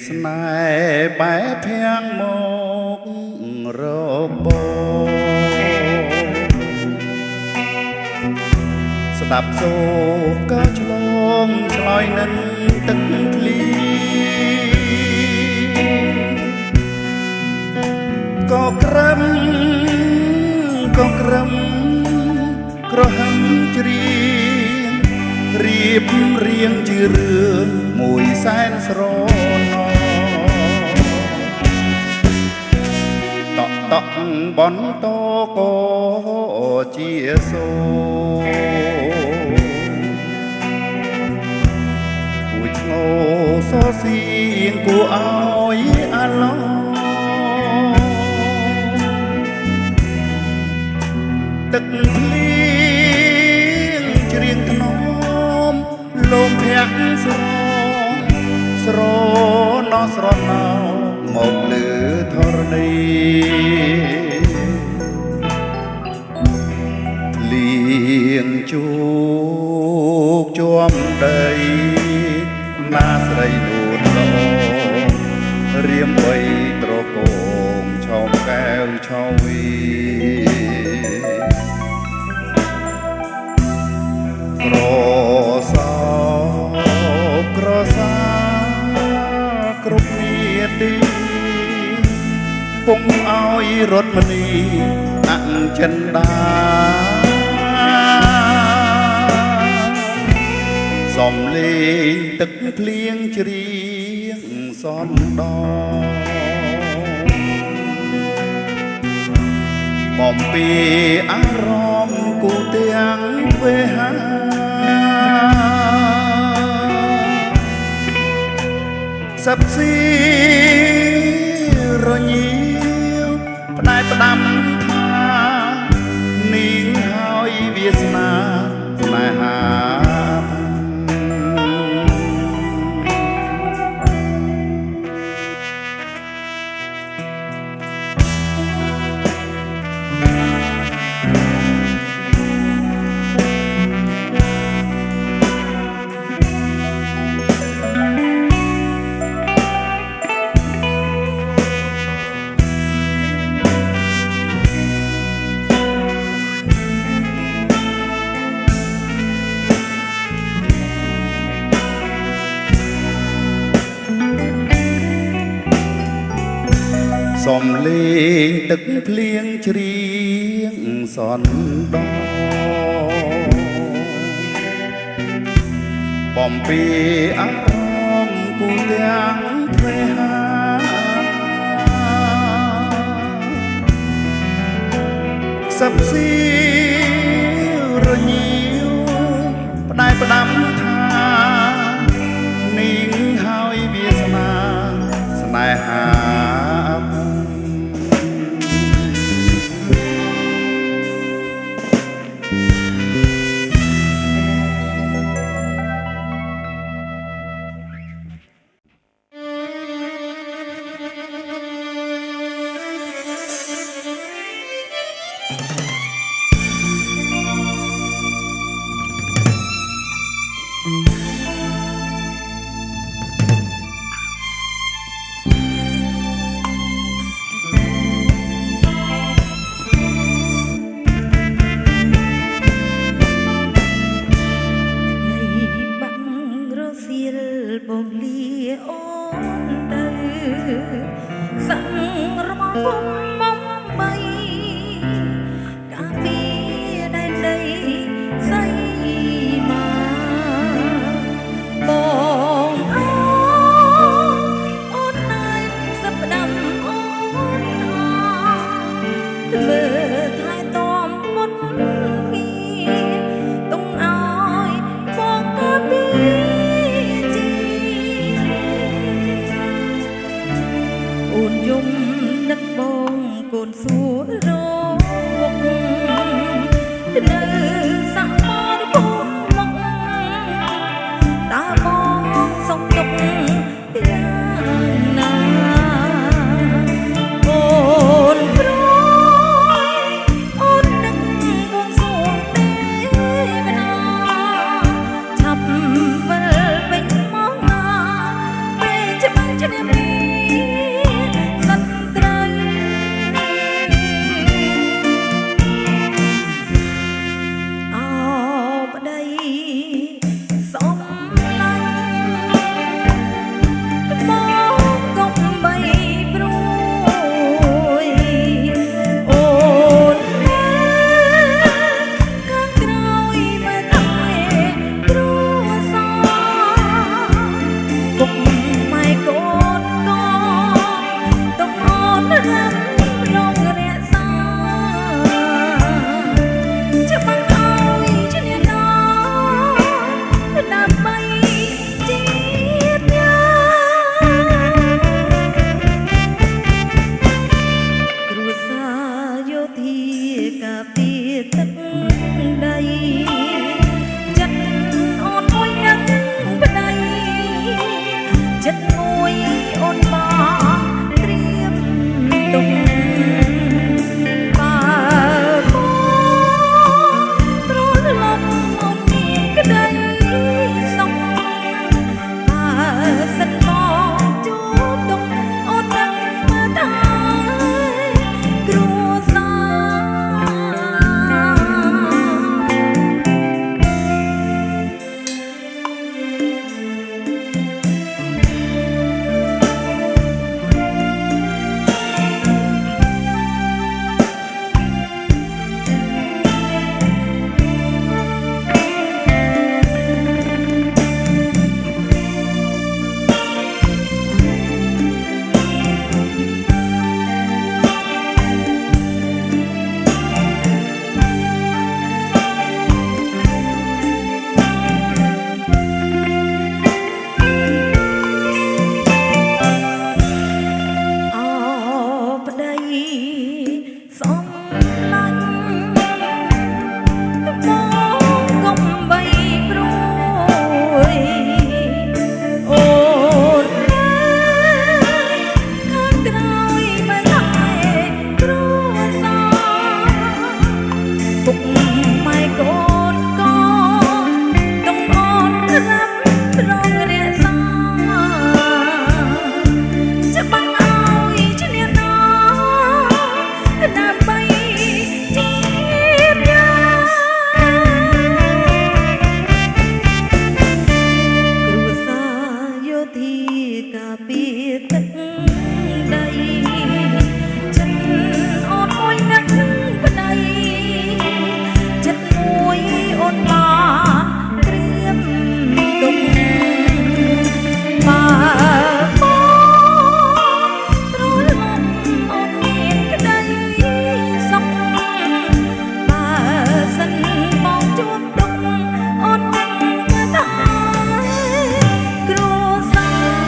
ស្នេហ៍បែបភាំងមករបងស្ដាប់សូរក៏ឆ្លងឆ្លើយនឹងទឹកភ្លីក៏ក្រឹមក្រហមជ្រៀងរៀបរៀងជារឿងមួយសែនស្រណោតក់បន្តក៏ជាសូគួចឈ្ងោសសៀងគួឲ្យអាឡោទឹកភ្លៀងជ្រៀងថ្នមលំភ័ក្រស្រណោស្រណោមកលើធរណីភ្លៀងជោគជាំដីណាស្រីនួនឡរៀមបីត្រកងឆោមកែវឆោវីក្រសាគ្រប់នាទីពុំឲ្យរត់មនីអចិន្តាសំលេងទឹកភ្លៀងជ្រៀងសំដបំពីអារម្មណ៍គូទាំងវេហាសັບស៊ីរញៀវផ្ដែផ្ដាំថានាងហើយវាសនាស្នេហាសំលេងទឹកភ្លៀងជ្រៀងសនដបំពីអារម្មណ៍គូទាំងទ្វេហាសັບស៊ីរញៀវផ្ដែផ្ដាំថានាងហើយវាសនាស្នេហាអូនយំនឹកបង ទ្រលំអូនមានក្តីសុខបើសិនបងជួបទុក្ខអូននឹងថាគ្រួសារ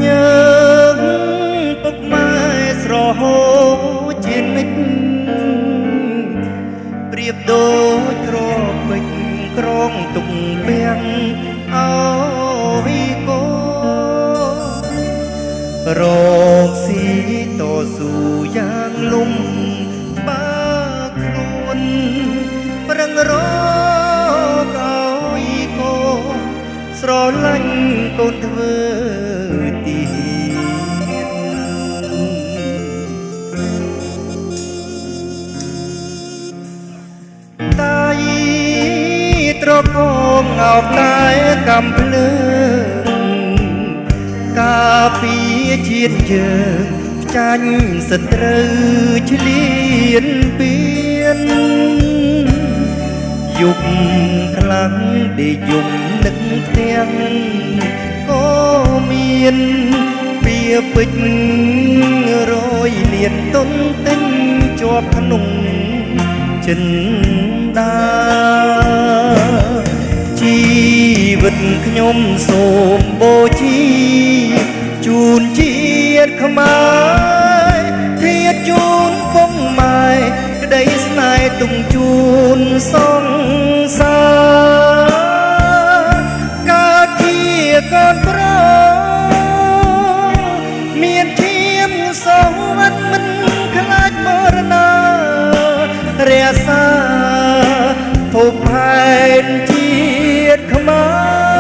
ញើងពុកម៉ែស្រហូជានិច្ចប្រៀបដូចក្របពេជ្រក្រងទុកពាំងអោវីកូរកស៊ីតស៊ូយ៉ាងលំបាកខ្លួនប្រឹងរកអោវីកូស្រឡាញ់កូនធ្វើត្រកងអោបតែកំភ្លើងការពារជាតិយើងចាញ់សត្រូវឆ្លៀនពៀនយុគខ្លាំងដែលយំនឹកទាំងក៏មានពីពេជ្ររយលានទុនទិញជាប់ក្នុងចិនដាជីវិតខ្ញុំសូមបូជាជូនជាតិខ្មែរធាតុជូនពុកម៉ែក្តីស្នេហ៍ទុំជូនសង្សារកើតជាកូនប្រុសមានឈាមសវត្តមិនខ្លាចមរណារក្សាភពផែនជាតិខ្មែរ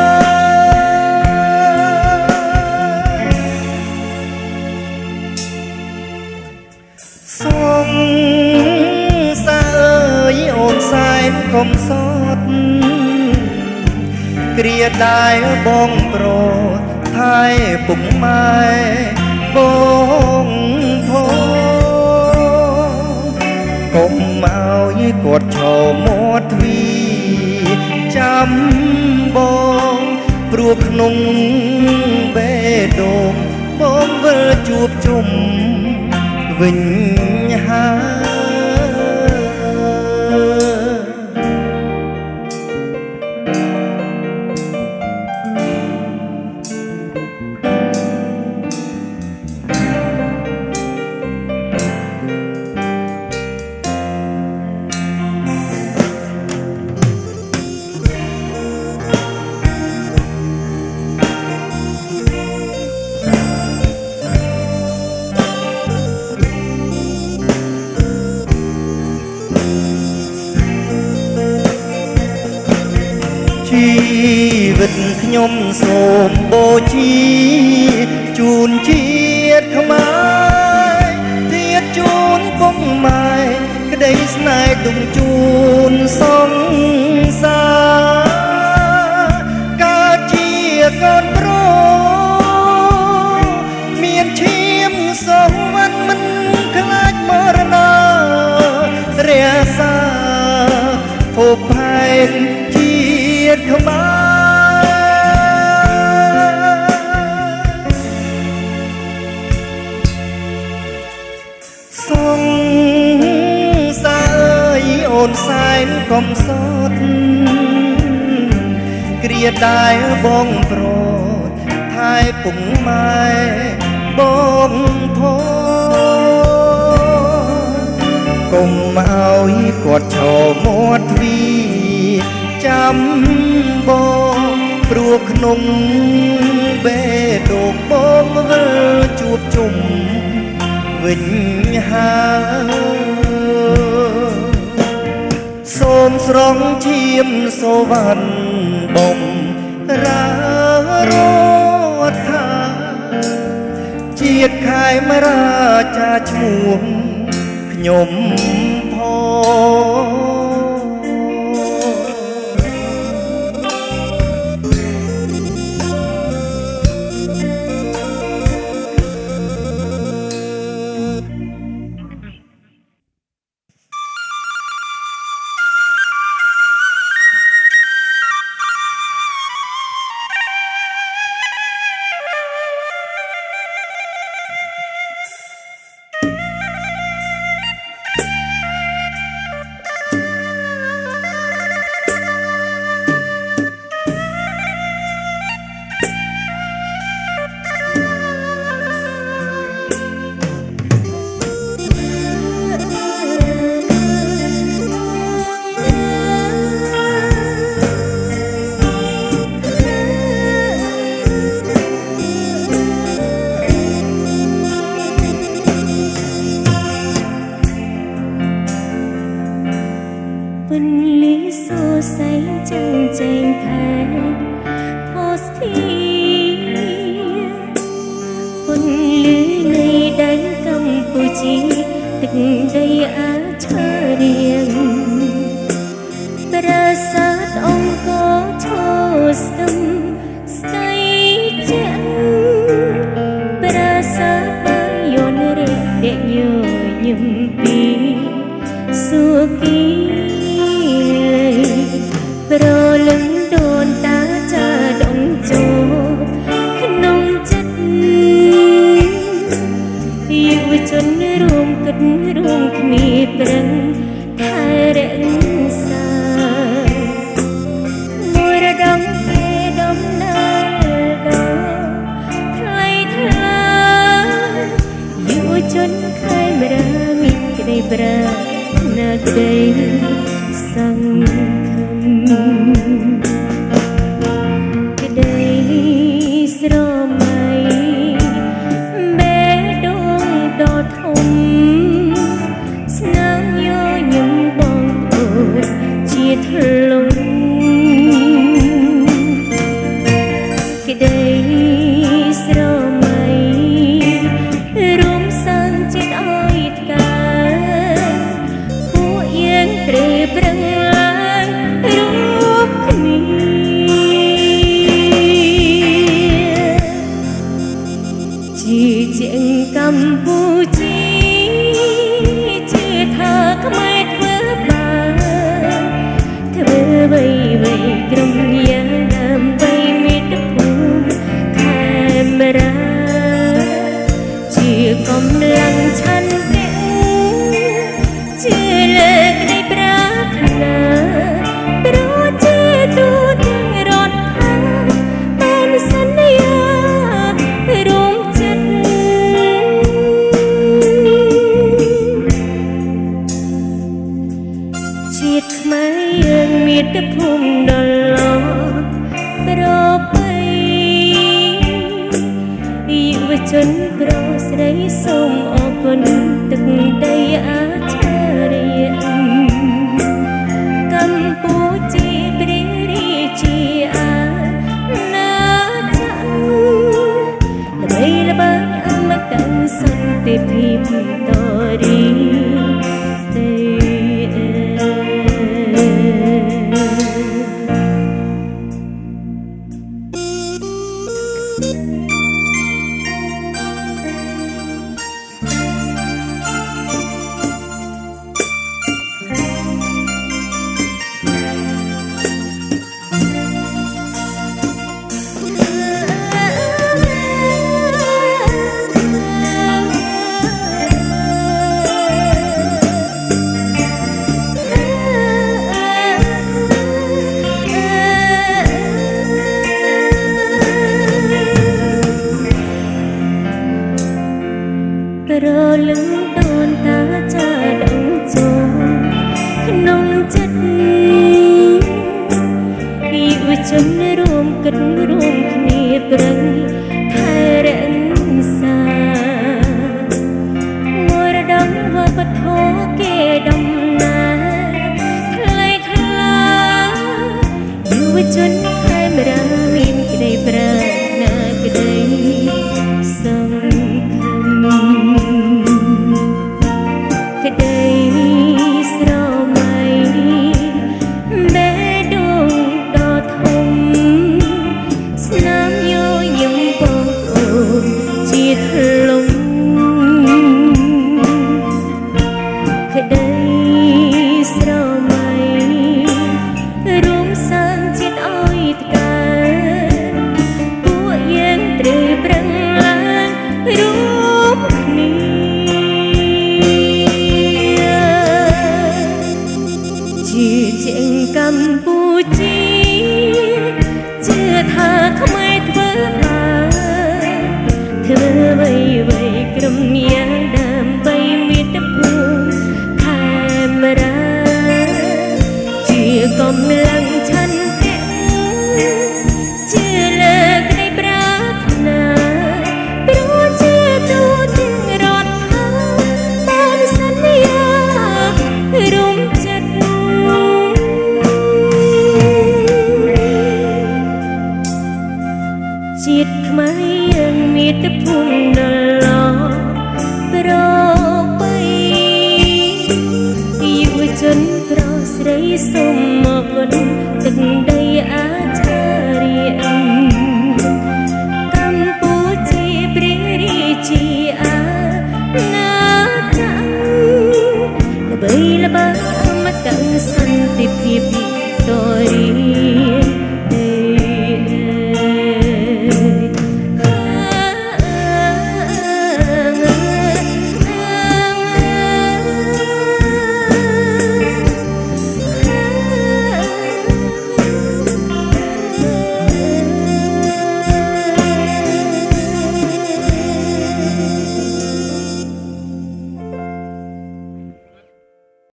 សងសារអើយអូនសែនកុំសត់គ្រាដែលបងប្រថែពុកម៉ែបងកុំឲ្យគាត់ឈរមាត់ទ្វីចាំបងព្រោះក្នុងបេះដូងបងវិលជួបជុំវិញហើយជីវិតខ្ញុំសូមបូជាជូនជាតិខ្មែរធាតុជូនពុកម៉ែក្តីស្នេហ៍ទុំជូនសង្សារកើតជាកូនប្រុសមានឈាមសវណ្ណមិនខ្លាចមរណារក្សាភពផែនជាតិខ្មែរសងសារអើយអូនសែនកុំសត់គ្រាដែលបងប្រថែពុកម៉ែបងផង ុំឲ្យគាត់ឈរមាត់ទ្វីចាំបងព្រោះក្នុងបេះដូងបងវិលជួបជុំវិញហើយសូមស្រង់ឈាមសូវ័នបំរារត់ថាជាតិខែមរាចាឈ្មោះខ្ញុំផង រលឹងដូនតាចាដង ចូលក្នុង